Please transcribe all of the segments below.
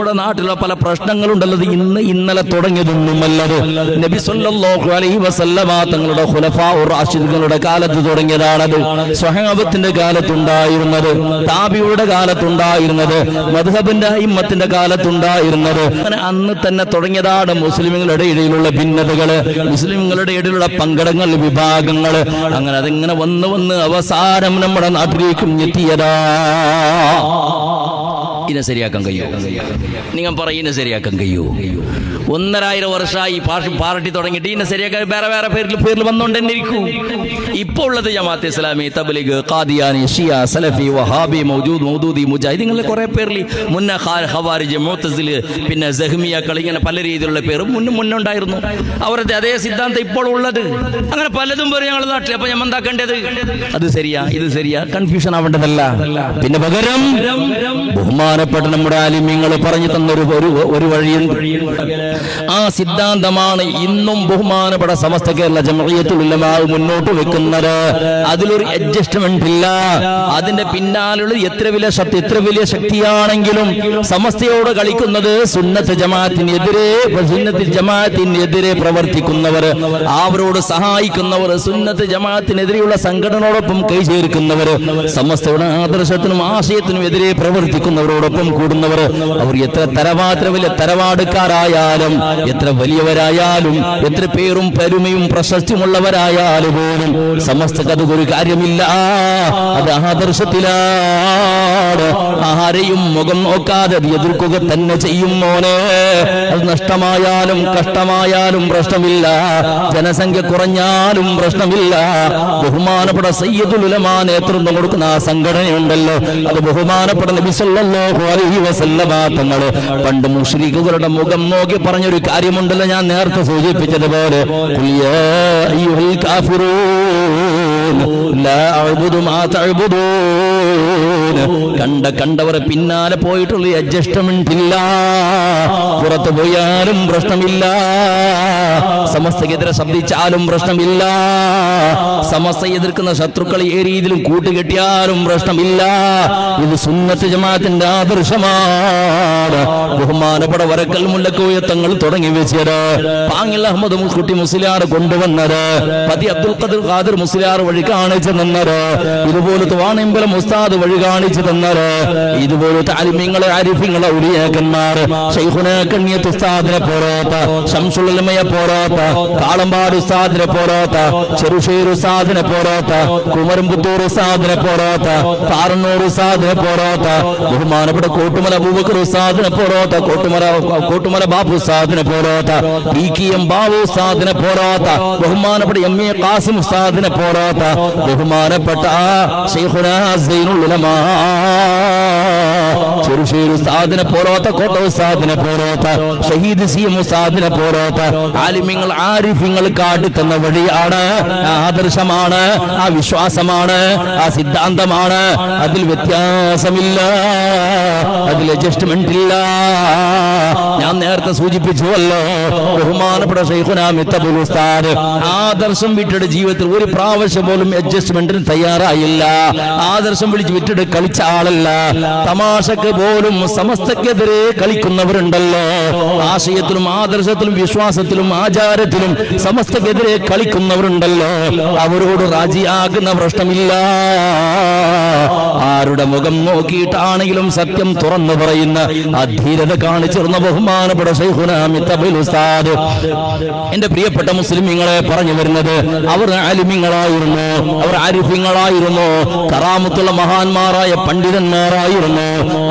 നമ്മുടെ നാട്ടിലെ പല പ്രശ്നങ്ങളുണ്ടല്ലോ, ഇന്നലെ തുടങ്ങിയതൊന്നുമല്ലത്. നബി സല്ലല്ലാഹു അലൈഹി വസല്ലമ തങ്ങളുടെ ഖുലഫാഉർ റാഷിദുകളുടെ കാലത്ത് തുടങ്ങിയതാണത്. സ്വഹാബത്തിന്റെ കാലത്തുണ്ടായിരുന്നത്, താബിയുടെ കാലത്തുണ്ടായിരുന്നത്, മദ്ഹബിന്റെ അയിമ്മത്തിന്റെ കാലത്തുണ്ടായിരുന്നത്. അന്ന് തന്നെ തുടങ്ങിയതാണ് മുസ്ലിമുകളുടെ ഇടയിലുള്ള ഭിന്നതകള്, മുസ്ലിമുകളുടെ ഇടയിലുള്ള പങ്കടങ്ങൾ, വിഭാഗങ്ങൾ. അങ്ങനെ അതിങ്ങനെ വന്ന് വന്ന് അവസാനം നമ്മുടെ നാട്ടിലേക്കും എത്തിയതാ. ഇതിനെ ശരിയാക്കാൻ കഴിയൂ? നിങ്ങൾ പറയുന്ന ശരിയാക്കാൻ കഴിയൂ? 1,500 വർഷമായി പാർട്ടി തുടങ്ങിയിട്ട് ഇതിനെ ശരിയാക്കാൻ വേറെ വേറെ പേരിൽ വന്നുകൊണ്ടെന്നെ ഇരിക്കൂ. ഇപ്പോൾ ഉള്ളത് ജമാഅത്തെ ഇസ്ലാമി, തബ്ലീഗ്, ഖാദിയാനി, ഷിയ, സലഫി, വഹാബി, മൗദൂദി, മുജാഹിദ്, ഇങ്ങനെ കുറെ പേരിൽ മുന്നേ ഖവാരിജ്, മുഅ്തസില്, പിന്നെ സഹ്മിയാക്കൾ, ഇങ്ങനെ പല രീതിയിലുള്ള പേരും മുന്നേ ഉണ്ടായിരുന്നു. അവരുടെ അതേ സിദ്ധാന്തം ഇപ്പോൾ ഉള്ളത്. അങ്ങനെ പലതും പേര് ഞങ്ങളുടെ നാട്ടിൽ. അപ്പൊ നമ്മൾ എന്താക്കേണ്ടത്? അത് ശരിയാ, ഇത് ശരിയാ, കൺഫ്യൂഷൻ ആവേണ്ടതല്ല. പിന്നെ പകരം ബഹുമാനപ്പെട്ട നമ്മുടെ ആലിമീങ്ങൾ പറഞ്ഞു തന്നൊരു വഴിയുണ്ട്. ആ സിദ്ധാന്തമാണ് ഇന്നും ബഹുമാനപ്പെട്ട സമസ്ത കേരള ജംഇയ്യത്തുൽ ഉലമാ മുന്നോട്ട് വെക്കുന്നത്. അതിലൊരു അഡ്ജസ്റ്റ്മെന്റ് ഇല്ല. അതിന്റെ പിന്നാലുള്ള എത്ര വലിയ ശക്തിയാണെങ്കിലും സമസ്തയോട് കളിക്കുന്നത് സുന്നത്ത് ജമാഅത്തിനെതിരെ പ്രവർത്തിക്കുന്നവർ, അവരോട് സഹായിക്കുന്നവർ, സുന്നത്ത് ജമാഅത്തിനെതിരെയുള്ള സംഘടനയോടൊപ്പം കൈചേർക്കുന്നവർ, സമസ്തയുടെ ആദർശത്തിനും ആശയത്തിനും എതിരെ പ്രവർത്തിക്കുന്നവരോടൊപ്പം കൂടുന്നവർ, അവർ എത്ര വലിയ തറവാടുകാരായാലും, എത്ര വലിയവരായാലും, എത്ര പേരും പെരുമയും പ്രശസ്തിയുമുള്ളവരായാലും പോലും സമസ്തക്ക് അതൊരു കാര്യമില്ല. അത് ആദർശത്തിലാണ്. ആരെയും മുഖം നോക്കാതെ അത് എതിർക്കുക തന്നെ ചെയ്യും മോനെ. അത് നഷ്ടമായാലും കഷ്ടമായാലും പ്രശ്നമില്ല, ജനസംഖ്യ കുറഞ്ഞാലും പ്രശ്നമില്ല. ബഹുമാനപ്പെട്ട സയ്യിദുൽ ഉലമാ നേതൃത്വം കൊടുക്കുന്ന ആ സംഘടനയുണ്ടല്ലോ, അത് ബഹുമാനപ്പെട്ട നബി സല്ലല്ലാഹു അലൈഹി വസല്ലമ തങ്ങൾ പണ്ട് മുശ്രിക്കുകളുടെ മുഖം നോക്കി പറഞ്ഞൊരു കാര്യമുണ്ടല്ലോ, ഞാൻ നേരത്തെ സൂചിപ്പിച്ചതുപോലെ, ഖുൽ യാ അയ്യുഹൽ കാഫിറൂൻ ലാ അഅ്ബുദു മാ തഅ്ബുദൂൻ. കണ്ടവരെ പിന്നാലെ പോയിട്ടുള്ള അഡ്ജസ്റ്റ്മെന്റ് ഇല്ല. പുറത്തു പോയാലും പ്രശ്നമില്ല, സമസ്തക്കെതിരെ ശബ്ദിച്ചാലും പ്രശ്നമില്ല, സമസ്ത എതിർക്കുന്ന ശത്രുക്കളെ ഏ രീതിയിലും കൂട്ടുകെട്ടിയാലും പ്രശ്നമില്ല. ഇത് സുന്നത്ത് ജമാഅത്തിന്റെ ആദർശമാണ്. ബഹുമാനപ്പെട്ട വരക്കൽ മുല്ലക്കോയ തങ്ങൾ തുടങ്ങി വെച്ചത്, പാങ്ങിൽ അഹമ്മദ് കുട്ടി മുസ്ലിയാർ കൊണ്ടുവന്നത്, പതി അബ്ദുൽ ഖാദിർ മുസ്ലിയാർ വഴി കാണിച്ചു തന്നത്, ഇതുപോലത്തെ വാണിമ്പലം ഉസ്താദ് വഴി കാണിച്ചു തന്നത്, ഇതുപോലത്തെ അലിമീങ്ങളെ ആരിഫീങ്ങളെ ഉലിയാക്കന്മാർ, ശൈഖുന കണ്ണിയത്ത് ഉസ്താദിനെ പോരാത്ത, ശംസുൽ ഉലമയെ പോരാത്ത, കാളമ്പാട് ഉസ്താദിനെ പോരാത്ത, ചെറുഷേർ ഉസ്താദിനെ പോരാത്ത, കുമരംപുത്തൂർ ഉസ്താദിനെ പോരാത്ത, പാറന്നൂർ ഉസ്താദിനെ പോരാത്ത, ബഹുമാനപ്പെട്ട കോട്ടുമല അബൂബക്കർ ഉസ്താദിനെ പോരാത്ത, കോട്ടുമല ബാബു ഉസ്താദിനെ പോരാത്ത, PKM ബാബു ഉസ്താദിനെ പോരാത്ത, ബഹുമാനപ്പെട്ട MA ഖാസിം ഉസ്താദിനെ പോരാത്ത, ബഹുമാനപ്പെട്ട ശൈഖുന സൈനുൽ ഉലമാ ചെറുഷേർ ഉസ്താദിനെ പോരാത്ത, കോട്ട ഉസ്താദിനെ പോരാത്ത, ഷഹീദ് CM ഉസ്താദിനെ പോരാത്ത ആലിമീങ്ങൾ ആരിഫീങ്ങൾ കാട്ടിത്തന്ന വഴിയാണ്, ആദർശമാണ്, ആ വിശ്വാസമാണ്, ആ സിദ്ധാന്തമാണ്. അതിൽ വ്യത്യാസമില്ല, അതിൽ അഡ്ജസ്റ്റ്മെന്റ് ഇല്ല. ഞാൻ നേരത്തെ സൂചിപ്പിച്ചുവല്ലോ, ബഹുമാനപ്പെട്ട ശൈഖുന മിത്തബുൽ ഉസ്താദ് ആദർശം വിട്ടിട്ട് ജീവിതത്തിൽ ഒരു പ്രാവശ്യം പോലും അഡ്ജസ്റ്റ്മെന്റിന് തയ്യാറായില്ല. ആദർശം വിട്ടിട്ട് കളിച്ച ആളല്ല. തമാശക്ക് പോലും സമസ്തക്കെതിരെ കളിക്കുന്നവരുണ്ടല്ലോ, ആശയത്തിലും ആദർശത്തിലും വിശ്വാസത്തിലും ആചാരത്തിലും സമസ്തക്കെതിരെ കളിക്കുന്നവരുണ്ടല്ലോ, അവരോട് രാജിയാകുന്ന പ്രശ്നമില്ല. ആരുടെ മുഖം നോക്കിയിട്ടാണെങ്കിലും സത്യം തുറന്നു പറയുന്ന അധീരത കാണിച്ചിരുന്ന ബഹുമാനപ്പെട്ട ശൈഖുന മിത്തബുൽ ഉസ്താദ്. എന്റെ പ്രിയപ്പെട്ട മുസ്ലിമീങ്ങളെ പറഞ്ഞു വരുന്നത്, അവർ ആലിമീങ്ങളായിരുന്നു, അവർ ആരിഫീങ്ങളായിരുന്നു, കറാമത്തുള്ള മഹാന്മാരായ പണ്ഡിതന്മാരായിരുന്നു.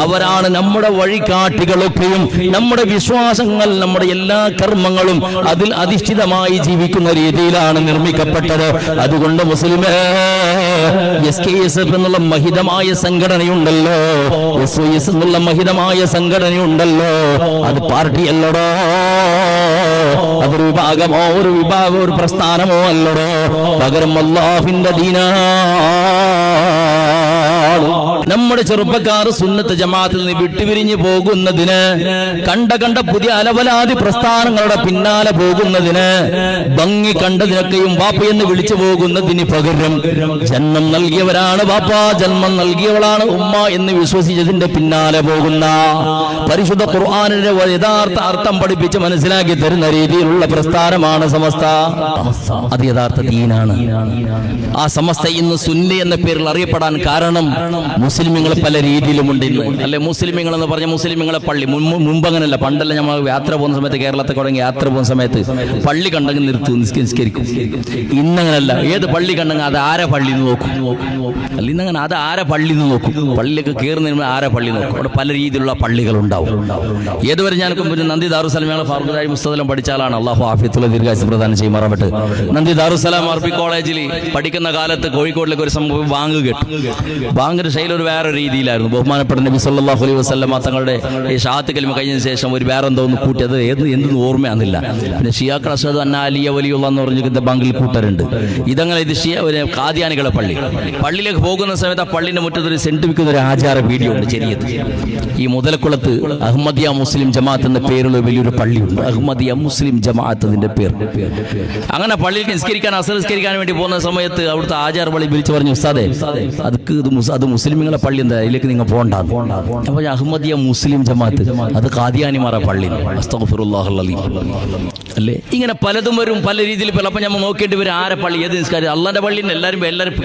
അവരാണ് നമ്മുടെ വഴികാട്ടികളൊക്കെയും. നമ്മുടെ വിശ്വാസങ്ങൾ, നമ്മുടെ എല്ലാ കർമ്മങ്ങളും അതിൽ അധിഷ്ഠിതമായി ജീവിക്കുന്ന രീതിയിലാണ് നിർമ്മിക്കപ്പെട്ടത്. അതുകൊണ്ട് മുസ്ലിമേ, SKSF എന്നുള്ള മഹിതമായ സംഘടനയുണ്ടല്ലോ, SOS എന്നുള്ള മഹിതമായ സംഘടനയുണ്ടല്ലോ, അത് പാർട്ടിയല്ലടോ, അതൊരു വിഭാഗമോ ഒരു പ്രസ്ഥാനമോ അല്ലടോ, പകരം അല്ലാഹുവിന്റെ ദീനാണ്. നമ്മുടെ ചെറുപ്പക്കാർ സുന്നത്ത് ജമാഅത്തിൽ നിന്ന് വിട്ടുപിരിഞ്ഞു പോകുന്നതിന്, കണ്ട പുതിയ അലവലാതി പ്രസ്ഥാനങ്ങളുടെ പിന്നാലെ പോകുന്നതിന്, ഭംഗി കണ്ടതിനൊക്കെയും വാപ്പ എന്ന് വിളിച്ചു പോകുന്നതിന് പകരം ജന്മം നൽകിയവരാണ് വാപ്പ, ജന്മം നൽകിയവളാണ് ഉമ്മ എന്ന് വിശ്വസിച്ചതിന്റെ പിന്നാലെ പോകുന്ന, പരിശുദ്ധ ഖുർആനിന്റെ യഥാർത്ഥ അർത്ഥം പഠിപ്പിച്ച് മനസ്സിലാക്കി തരുന്ന രീതിയിലുള്ള പ്രസ്ഥാനമാണ് സമസ്ത. അത് യഥാർത്ഥ ദീനാണ്. ആ സമസ്ത ഇന്ന് സുന്നി എന്ന പേരിൽ അറിയപ്പെടാൻ കാരണം മുസ്ലിമുകൾ പല രീതിയിലുമുണ്ട് ഇന്ന്. അല്ലെ, മുസ്ലിമുകൾ എന്ന് പറഞ്ഞ മുസ്ലിമുകളെ പള്ളി മുമ്പ് അങ്ങനല്ല. പണ്ടല്ല നമ്മൾ യാത്ര പോകുന്ന സമയത്ത്, കേരളത്തെ തുടങ്ങി യാത്ര പോകുന്ന സമയത്ത് പള്ളി കണ്ടെങ്കിൽ നിർത്തി നിസ്കരിക്കും. ഇന്നങ്ങനല്ല. ഏത് പള്ളി കണ്ടെങ്കിൽ അത് ആരെ പള്ളി എന്ന് നോക്കും. അല്ല, ഇന്നങ്ങനെ അത് ആരെ പള്ളി എന്ന് നോക്കും. പള്ളിയൊക്കെ കയറുന്നതിന് ആരെ പള്ളി നോക്കും. അവിടെ പല രീതിയിലുള്ള പള്ളികൾ ഉണ്ടാവും. ഏതുവരെ ഞാൻ നന്ദി ദാറുസലാം ഫാറൂഖ് മുസ്തദലം പഠിച്ച ആളാണ്. അള്ളാഹു ആഫിയത്തുള്ള ദീർഘായുസ്സ് പ്രദാനം ചെയ്യുമാറാവട്ടെ. നന്ദി ദാറുസലാം അറബി കോളേജിൽ പഠിക്കുന്ന കാലത്ത് കോഴിക്കോടിലേക്ക് ഒരു സംഭവം ബാങ്ക് കേട്ടു. ബാങ്കിന്റെ ശൈലി ഒരു വേറെ രീതിയിലായിരുന്നു. ബഹുമാനപ്പെട്ട നബി സല്ലല്ലാഹു അലൈഹി വസല്ലം തങ്ങളുടെ ഈ ഷഹാദത്ത് കലിമ കഴിഞ്ഞതിന് ശേഷം ഒരു വേറെ എന്തോ ഒന്ന് കൂട്ടിയത് എന്തെന്ന് ഓർമ്മയാകുന്നില്ല. പിന്നെ ഷിയാക്കൾ അഷ്ഹദു അന്ന അലിയ വലിയുള്ള എന്ന് പറഞ്ഞിട്ട് ബാങ്കിൽ കൂട്ടരുണ്ട്. ഇതങ്ങനെ ഇത് ഖാദിയാനികളെ പള്ളിയിലേക്ക് പോകുന്ന സമയത്ത് ആ പള്ളിന്റെ മുറ്റത്ത് ഒരു സെന്റ് വിൽക്കുന്ന ഒരു ആചാര വീഡിയോ ഉണ്ട്. ചെറിയത് ഈ മുതലക്കുളത്ത് അഹമ്മദിയ മുസ്ലിം ജമാഅത്ത് എന്ന പേരുള്ള വലിയൊരു പള്ളിയുണ്ട്. അഹമ്മദിയ മുസ്ലിം ജമാഅത്ത് അതിന്റെ പേര്. അങ്ങനെ പള്ളിയിൽ നിസ്കരിക്കാൻ അസർ നിസ്കരിക്കാൻ വേണ്ടി പോകുന്ന സമയത്ത് അവിടുത്തെ ആചാര പള്ളി വിളിച്ചു പറഞ്ഞു, ഉസ്താദേ അത് മുസ്ലിമുകളെ പള്ളി എന്താ, അതിലേക്ക് നിങ്ങൾ പോകണ്ടാന്ന്. അപ്പൊ അഹമ്മദിയ മുസ്ലിം ജമാഅത്ത് അത് ഖാദിയാനിമാരെ പള്ളി. അസ്തഗ്ഫിറുല്ലാഹൽ അലീം. അല്ലേ, ഇങ്ങനെ പലതും വരും പല രീതിയിൽ. അപ്പൊ നമ്മൾ നോക്കേണ്ടി വരും ആരെ പള്ളി ഏത് നിസ്കാരം. അള്ളാന്റെ പള്ളി എല്ലാവരും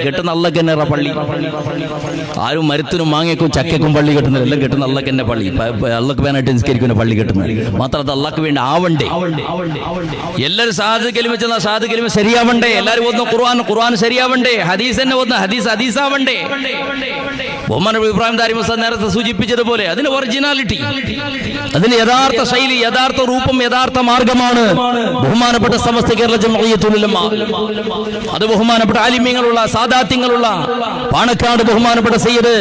കെട്ടുന്ന അള്ളക്ക് തന്നെ പള്ളി. ആരും മരത്തിനും മാങ്ങയ്ക്കും ചക്കയ്ക്കും പള്ളി കെട്ടുന്നത്, എല്ലാം കെട്ടുന്ന അള്ളക്ക് തന്നെ പള്ളി. അള്ളക്ക് വേനായിട്ട് നിസ്കരിക്കുന്ന പള്ളി കെട്ടുന്നത് മാത്രം. അത് അള്ളക്ക് വേണ്ടി ആവണ്ടേ. എല്ലാവരും ഷഹാദത്ത് കലിമ ചെന്നാൽ ഷഹാദത്ത് കലിമ ശരിയാവണ്ടേ. എല്ലാവരും ഓതുന്ന ഖുർആൻ ശരിയാവണ്ടേ. ഹദീസ് തന്നെ ഓതുന്ന ഹദീസാവണ്ടേ. ബഹുമാനപ്പെട്ട ഇബ്രാഹിം ദാരി മുസ്താദ് നേരത്തെ സൂചിപ്പിച്ചതുപോലെ അതിന് ഒറിജിനാലിറ്റി, അതിന് യഥാർത്ഥ ശൈലി, യഥാർത്ഥ രൂപം, യഥാർത്ഥ മാർഗമാണ് ബഹുമാനപ്പെട്ട സമസ്ത കേരള ജംഇയ്യത്തുൽ ഉലമ. അത് ബഹുമാനപ്പെട്ട ആലിമീങ്ങളുള്ള സാദാത്യങ്ങളുള്ള പാണക്കാട് ബഹുമാനപ്പെട്ട സയ്യിദ്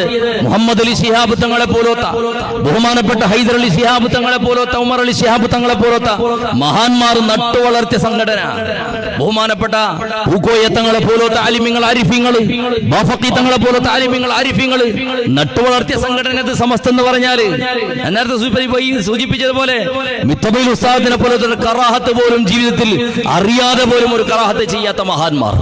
മുഹമ്മദ് അലി ശിഹാബ് തങ്ങളെ പോലത്തെ, ബഹുമാനപ്പെട്ട ഹൈദർ അലി ശിഹാബ് തങ്ങളെ പോലത്തെ, ഉമർ അലി ശിഹാബ് തങ്ങളെ പോലത്തെ മഹാന്മാർ നട്ടു വളർത്തിയ സംഘടന. ബഹുമാനപ്പെട്ട പൂക്കോയ തങ്ങളെ പോലത്തെ ആലിമീങ്ങൾ ആരിഫീങ്ങൾ, ബാഫഖി തങ്ങളെ പോലത്തെ ആലിമീങ്ങൾ ആരിഫീങ്ങൾ നട്ടു വളർത്തിയ സംഘടന സമസ്ത എന്ന് പറഞ്ഞാല് നേരത്തെ സൂചിപ്പിച്ചതുപോലെ മിത്തബൈൽ ഉസ്താദിനെ പോലത്തെ കറാഹത്ത് പോലും ജീവിതത്തിൽ അറിയാതെ പോലും ഒരു കറാഹത്ത് ചെയ്യാത്ത മഹാന്മാർ,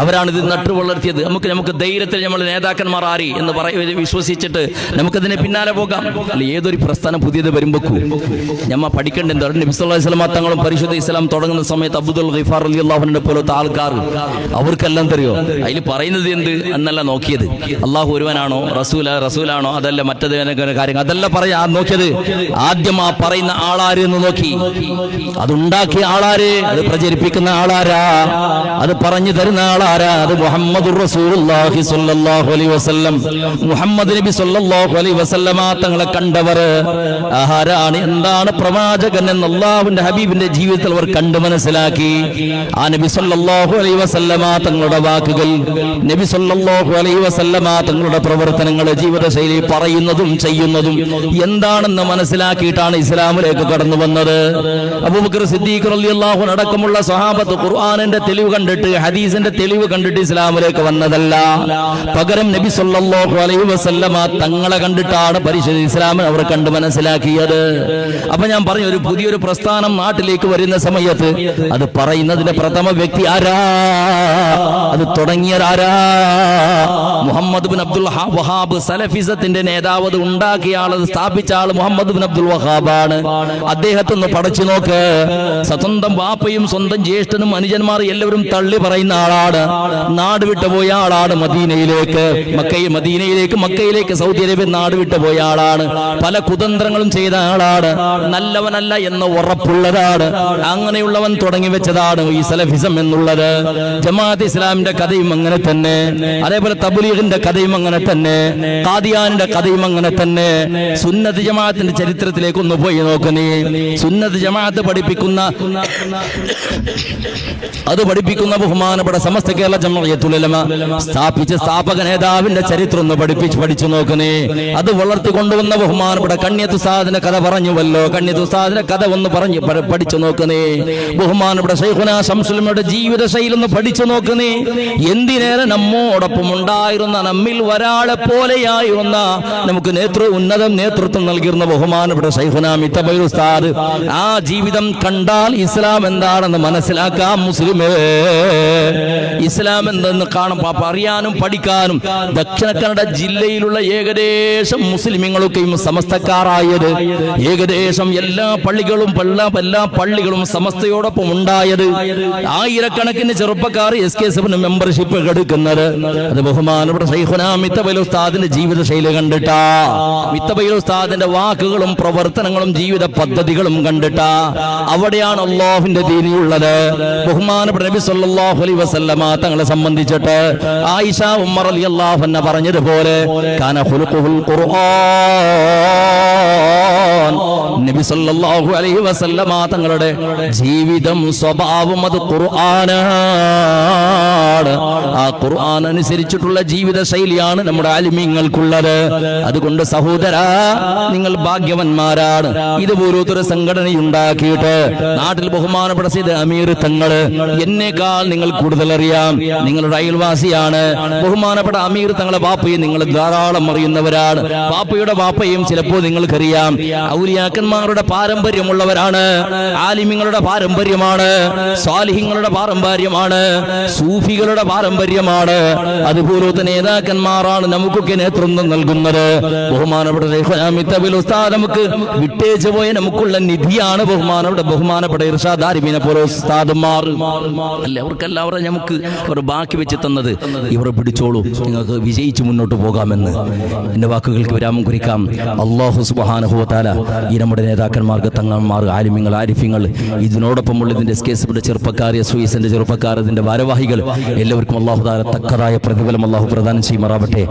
അവരാണ് ഇത് നട്ടു വളർത്തിയത്. നമുക്ക് ധൈര്യത്തിൽ നമ്മൾ നേതാക്കന്മാർ ആരി എന്ന് വിശ്വസിച്ചിട്ട് നമുക്കതിനെ പിന്നാലെ പോകാം. അല്ല, ഏതൊരു പ്രസ്ഥാനം പുതിയത് വരുമ്പോ ഞമ്മ പഠിക്കേണ്ടത് നബി സല്ലല്ലാഹു അലൈഹി വസല്ലം തങ്ങളും പരിശുദ്ധ ഇസ്ലാം തുടങ്ങുന്ന സമയത്ത് അബ്ദുൽ ഗഫാർ റളിയല്ലാഹു അൻഹു പോലത്തെ ആൾക്കാർ അവർക്കെല്ലാം തരുമോ അതിൽ പറയുന്നത് എന്ത് എന്നല്ല നോക്കിയത്. അള്ളാഹു ഒരുവനാണോ, റസൂലാണോ, അതല്ല മറ്റത് കാര്യങ്ങൾ അതല്ല പറയാ നോക്കിയത്. ആദ്യം ആ പറയുന്ന ആളാര് എന്ന് നോക്കി. അതുണ്ടാക്കിയ ആളാര്, അത് പ്രചരിപ്പിക്കുന്ന ആളാരാ, അത് പറഞ്ഞു തരുന്ന ആളാരാ. അത് മുഹമ്മദുർ റസൂലുള്ളാഹി സ്വല്ലല്ലാഹു അലൈഹി വസല്ലം, മുഹമ്മദ് നബി സ്വല്ലല്ലാഹു അലൈഹി വസല്ലമ തങ്ങളെ കണ്ടവർ ആരാണ്, എന്താണ് പ്രവാചകൻ എന്ന് അല്ലാഹുവിന്റെ ഹബീബിന്റെ ജീവിതത്തിൽ അവർ കണ്ടു മനസ്സിലാക്കി. ആ നബി സ്വല്ലല്ലാഹു അലൈഹി വസല്ലമ തങ്ങളുടെ വാക്കുകൾ, നബി സ്വല്ലല്ലാഹു അലൈഹി വസല്ലമ തങ്ങളുടെ പ്രവർത്തനങ്ങൾ, ജീവിതശൈലി, പറയുന്നതും ചെയ്യുന്നതും എന്താണെന്ന് മനസ്സിലാക്കിയിട്ടാണ് ഇസ്ലാമിലേക്ക് കടന്നു വന്നത്. അബൂബക്കർ സിദ്ദീഖ് റളിയല്ലാഹു അൻഹു അടക്കമുള്ള സ്വഹാബത്ത് ഖുർആനിന്റെ തെളിവ് കണ്ടിട്ട്, ഹദീസിന്റെ തെളിവ് കണ്ടിട്ട് ഇസ്ലാമിലേക്ക് വന്നതല്ല. പകരം നബി സല്ലല്ലാഹു അലൈഹി വസല്ലമ തങ്ങളെ കണ്ടിട്ടാണ് പരിശുദ്ധ ഇസ്ലാമിനെ അവർ കണ്ടു മനസ്സിലാക്കിയത്. അപ്പൊ ഞാൻ പറഞ്ഞു, ഒരു പുതിയൊരു പ്രസ്ഥാനം നാട്ടിലേക്ക് വരുന്ന സമയത്ത് അത് പറയുന്നതിന്റെ പ്രഥമ വ്യക്തി ആരാ, അത് തുടങ്ങിയതാരാ? മുഹമ്മദ് ബിൻ അബ്ദുൽ വഹാബ്, സലഫിസത്തിന്റെ നേതാവ്, അത് ഉണ്ടാക്കിയ ആൾ, അത് സ്ഥാപിച്ച ആൾ മുഹമ്മദ് ബിൻ അബ്ദുൽ വഹാബാണ്. അദ്ദേഹത്തെ ഒന്ന് പഠിച്ചു നോക്ക്. സ്വന്തം വാപ്പയും സ്വന്തം ജ്യേഷ്ഠനും അനുജന്മാർ എല്ലാവരും തള്ളി പറയുന്ന ആളാണ്. നാട് വിട്ടുപോയ ആളാണ് മദീനയിലേക്ക്, മക്കയിലേക്ക് സൗദി അറേബ്യ നാട് വിട്ടുപോയ ആളാണ്. പല കുതന്ത്രങ്ങളും ചെയ്ത ആളാണ്. നല്ലവനല്ല എന്ന് ഉറപ്പുള്ളതാണ്. അങ്ങനെയുള്ളവൻ തുടങ്ങി വെച്ചതാണ് ഈ സലഫിസം എന്നുള്ളത്. ജമാഅത്ത് ഇസ്ലാമിന്റെ കഥയും അങ്ങനെ തന്നെ, അതേപോലെ തബ്ലീഗിന്റെ കഥയും അങ്ങനെ തന്നെ, ഖാദിയാനിന്റെ കഥയും അങ്ങനെ തന്നെ. സുന്നത്ത് ജമാഅത്തിന്റെ ചരിത്രത്തിൽ മർക്കസിലേക്ക് ഒന്ന് പോയി നോക്കുന്നേ. സുന്നത്ത് ജമാഅത്ത് പഠിപ്പിക്കുന്ന ബഹുമാനപ്പെട്ട സമസ്ത കേരള ജംഇയ്യത്തുൽ ഉലമ സ്ഥാപിച്ച സ്ഥാപക നേതാവിന്റെ ചരിത്രം ഒന്ന് പഠിച്ചു നോക്കുന്നേ. അത് വളർത്തിക്കൊണ്ടുവന്ന ബഹുമാനപ്പെട്ട കണ്യത്ത് ഉസ്താദിന്റെ കഥ പറഞ്ഞുവല്ലോ. കണ്യത്ത് ഉസ്താദിന്റെ കഥ ഒന്ന് പഠിച്ചു നോക്കുന്നേ. ബഹുമാനപ്പെട്ട ശൈഖുനാ ശംസുൽ ഉലമയുടെ ജീവിത ശൈലി ഒന്ന് പഠിച്ചു നോക്കുന്നേ. എന്തിനേറെ നമ്മോടൊപ്പം ഉണ്ടായിരുന്ന, നമ്മിൽ ഒരാളെ പോലെയായിരുന്ന, നമുക്ക് ഉന്നത നേതൃത്വം നൽകിയിരുന്ന ബഹുമാനപ്പെട്ട ശൈഖുനാ മിത്തബൈൽ ഉസ്താദ്. ആ ജീവിതം കണ്ടാൽ ഇസ്ലാം എന്താണെന്ന് മനസ്സിലാക്കാം. മുസ്ലിമേ, ഇസ്ലാം എന്തെന്ന് അറിയാനും പഠിക്കാനും ദക്ഷിണ കന്നഡ ജില്ലയിലുള്ള ഏകദേശം മുസ്ലിമീങ്ങളൊക്കെയും സമസ്തക്കാരായത്, ഏകദേശം എല്ലാ പള്ളികളും സമസ്തയോടൊപ്പം ഉണ്ടായത്, ആയിരക്കണക്കിന് ചെറുപ്പക്കാർ SKSF മെമ്പർഷിപ്പ് എടുക്കുന്നത് അത് ബഹുമാനപ്പെട്ട ശൈഖുനാ മിത്തബൈൽ ഉസ്താദിന്റെ ജീവിത ശൈലി കണ്ടിട്ടാ, മിത്തബൈൽ ഉസ്താദിന്റെ വാക്കുകളും പ്രവർത്തനങ്ങളും ജീവിത പദ്ധതികളും കണ്ടിട്ടാ. അവിടെയാണ് അല്ലാഹുവിന്റെ ദീനിയുള്ളത്. ബഹുമാനപ്പെട്ട നബി സല്ലല്ലാഹു അലൈഹി വസല്ലമ തങ്ങളെ സംബന്ധിച്ചിട്ട് ആയിഷ ഉമ്മർ റളിയല്ലാഹു അൻഹ പറഞ്ഞതുപോലെ കാന ഖുലുഖുൽ ഖുർആൻ, നബി സല്ലല്ലാഹു അലൈഹി വസല്ലമ തങ്ങളുടെ ജീവിതം സ്വഭാവം അത് ഖുർആനാണ്. ആ ഖുർആൻ അനുസരിച്ചിട്ടുള്ള ജീവിത ശൈലിയാണ് നമ്മുടെ ആലിമീങ്ങൾക്കുള്ളത്. അതുകൊണ്ട് സഹോദരാ, നിങ്ങൾ ഭാഗ്യവന്മാരാണ്. ഇതുപോലൊരു സംഘടനയുണ്ടാക്കിയിട്ട് നാട്ടിൽ ബഹുമാനപ്പെട്ട സയ്യിദ് അമീർ തങ്ങള്, എന്നേക്കാൾ നിങ്ങൾ കൂടുതൽ അറിയാം, നിങ്ങളുടെ അയൽവാസിയാണ്. ബഹുമാനപ്പെട്ട അമീർ തങ്ങളെ ബാപ്പയും നിങ്ങൾ ധാരാളം അറിയുന്നവരാണ്. ബാപ്പയുടെ ബാപ്പയും ചിലപ്പോൾ നിങ്ങൾക്കറിയാം. ഔലിയാക്കന്മാരുടെ പാരമ്പര്യമുള്ളവരാണ്, ആലിമിങ്ങളുടെ പാരമ്പര്യമാണ്, സ്വാലിഹിങ്ങളുടെ പാരമ്പര്യമാണ്, സൂഫികളുടെ പാരമ്പര്യമാണ്. അതുപോലത്തെ നേതാക്കന്മാരാണ് നമുക്കൊക്കെ നേതൃത്വം നൽകുന്നത്. ബഹുമാനപ്പെട്ട ശൈഖുനാ മിത്തബൈൽ ഉസ്താദ് നമുക്ക് വിട്ടേച്ചു പോയ നമുക്കുള്ള നിധിയാണ്. ബഹുമാനപ്പെട്ട ഇർഷാദ് ആരിഫീനെ പോലെ ഉസ്താദുമാർ അല്ലെ, അവർക്കെല്ലാവരും നമുക്ക് അവർ ബാക്കി വെച്ച് തന്നത്. ഇവരെ പിടിച്ചോളൂ, നിങ്ങൾക്ക് വിജയിച്ച് മുന്നോട്ട് പോകാമെന്ന് എന്റെ വാക്കുകൾക്ക് വിരാമം കുറിക്കാം. അല്ലാഹു സുബ്ഹാനഹു വ തആല ഈ നമ്മുടെ നേതാക്കന്മാർക്ക്, തങ്ങന്മാർ, ആലിമീങ്ങൾ, ആരിഫീങ്ങൾ, ഇതിനോടൊപ്പമുള്ള ഇതിന്റെ SKSFന്റെ ചെറുപ്പക്കാർ, SYSന്റെ ചെറുപ്പക്കാർ, ഇതിന്റെ ഭാരവാഹികൾ എല്ലാവർക്കും അല്ലാഹു തആല തക്കതായ പ്രതിഫലം അല്ലാഹു പ്രദാനം ചെയ്യുമാറാവട്ടെ.